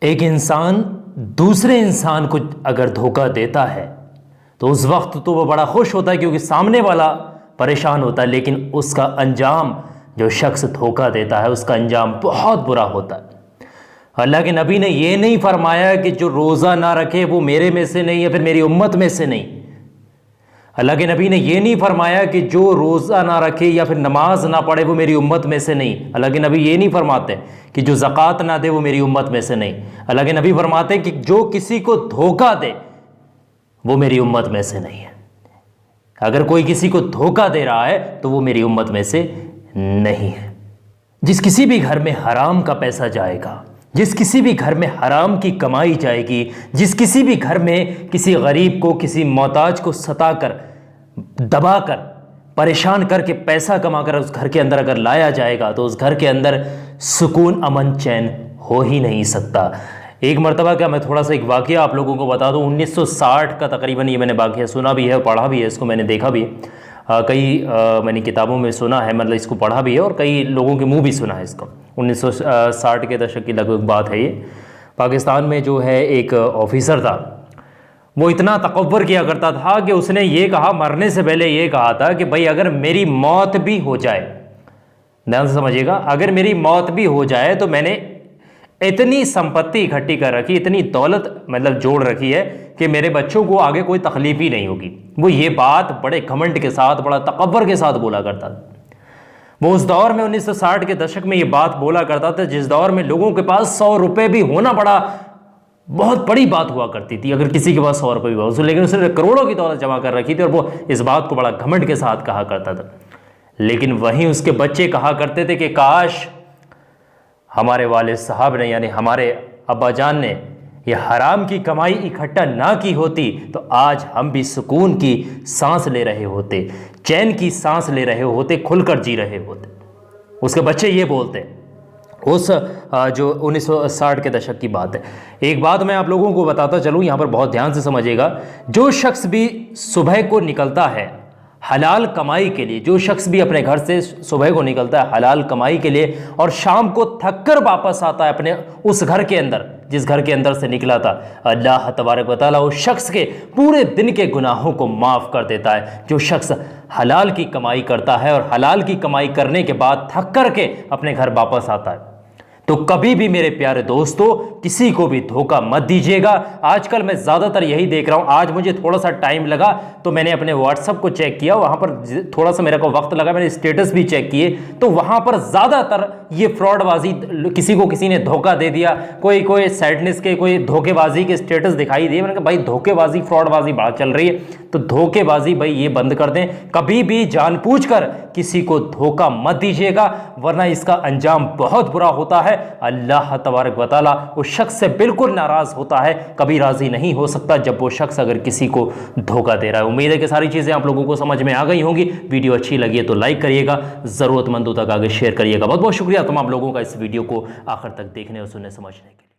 एक इंसान दूसरे इंसान को अगर धोखा देता है तो उस वक्त तो वो बड़ा खुश होता है क्योंकि सामने वाला परेशान होता है, लेकिन उसका अंजाम, जो शख्स धोखा देता है उसका अंजाम बहुत बुरा होता है। अल्लाह के नबी ने ये नहीं फरमाया कि जो रोज़ा ना रखे वो मेरे में से नहीं या फिर मेरी उम्मत में से नहीं। अल्लाह के नबी ने ये नहीं फरमाया कि जो रोज़ा ना रखे या फिर नमाज ना पढ़े वो मेरी उम्मत में से नहीं। अल्लाह के नबी ये नहीं फरमाते कि जो ज़कात ना दे वो मेरी उम्मत में से नहीं। अल्लाह के नबी फरमाते हैं कि जो किसी को धोखा दे वो मेरी उम्मत में से नहीं है। अगर कोई किसी को धोखा दे रहा है तो वो मेरी उम्मत में से नहीं है। जिस किसी भी घर में हराम का पैसा जाएगा, जिस किसी भी घर में हराम की कमाई जाएगी, जिस किसी भी घर में किसी गरीब को, किसी मोहताज को सताकर, दबाकर, परेशान करके पैसा कमाकर उस घर के अंदर अगर लाया जाएगा तो उस घर के अंदर सुकून, अमन, चैन हो ही नहीं सकता। एक मरतबा क्या मैं थोड़ा सा एक वाक़या आप लोगों को बता दूं। 1960 का तकरीबन ये मैंने वाक़या सुना भी है और पढ़ा भी है, इसको मैंने देखा भी है। मैंने किताबों में सुना है, मतलब इसको पढ़ा भी है और कई लोगों के मुंह भी सुना है इसको। 1960 के दशक की लगभग बात है ये। पाकिस्तान में जो है एक ऑफिसर था, वो इतना तकव्वुर किया करता था कि उसने ये कहा, मरने से पहले ये कहा था कि भाई अगर मेरी मौत भी हो जाए, ध्यान से समझिएगा, अगर मेरी मौत भी हो जाए तो मैंने इतनी संपत्ति इकट्ठी कर रखी, इतनी दौलत मतलब जोड़ रखी है कि मेरे बच्चों को आगे कोई तकलीफ ही नहीं होगी। वो ये बात बड़े घमंड के साथ, बड़ा तकव्वुर के साथ बोला करता था। वो उस दौर में 1960 के दशक में ये बात बोला करता था जिस दौर में लोगों के पास 100 रुपए भी होना बड़ा बहुत बड़ी बात हुआ करती थी। अगर किसी के पास 100 रुपए भी हो, लेकिन उसने करोड़ों की दौलत जमा कर रखी थी और वो इस बात को बड़ा घमंड के साथ कहा करता था। लेकिन वहीं उसके बच्चे कहा करते थे कि काश हमारे वालिद साहब ने, यानी हमारे अब्बाजान ने, ये हराम की कमाई इकट्ठा ना की होती तो आज हम भी सुकून की सांस ले रहे होते, चैन की सांस ले रहे होते, खुलकर जी रहे होते। उसके बच्चे ये बोलते हैं। उस जो 1960 के दशक की बात है। एक बात मैं आप लोगों को बताता चलूँ, यहाँ पर बहुत ध्यान से समझिएगा। जो शख्स भी सुबह को निकलता है हलाल कमाई के लिए, जो शख्स भी अपने घर से सुबह को निकलता है हलाल कमाई के लिए और शाम को थक कर वापस आता है अपने उस घर के अंदर जिस घर के अंदर से निकला था, अल्लाह तबारक व तआला उस शख्स के पूरे दिन के गुनाहों को माफ़ कर देता है। जो शख्स हलाल की कमाई करता है और हलाल की कमाई करने के बाद थक कर के अपने घर वापस आता है। तो कभी भी मेरे प्यारे दोस्तों किसी को भी धोखा मत दीजिएगा। आजकल मैं ज़्यादातर यही देख रहा हूँ। आज मुझे थोड़ा सा टाइम लगा तो मैंने अपने व्हाट्सएप को चेक किया, वहाँ पर थोड़ा सा मेरे को वक्त लगा, मैंने स्टेटस भी चेक किए तो वहाँ पर ज़्यादातर ये फ्रॉडबाजी, किसी को किसी ने धोखा दे दिया, कोई सैडनेस के, कोई धोखेबाजी के स्टेटस दिखाई दिए। मैंने कहा भाई धोखेबाजी, फ्रॉडबाजी बात चल रही है तो धोखेबाजी भाई ये बंद कर दें। कभी भी जानबूझकर किसी को धोखा मत दीजिएगा वरना इसका अंजाम बहुत बुरा होता है। अल्लाह तबारक व तआला उस शख्स से बिल्कुल नाराज होता है, कभी राजी नहीं हो सकता जब वो शख्स अगर किसी को धोखा दे रहा है। उम्मीद है कि सारी चीज़ें आप लोगों को समझ में आ गई होंगी। वीडियो अच्छी लगी है तो लाइक करिएगा, ज़रूरतमंदों तक आगे शेयर करिएगा। बहुत बहुत शुक्रिया तमाम लोगों का इस वीडियो को आखिर तक देखने और सुनने समझने के लिए।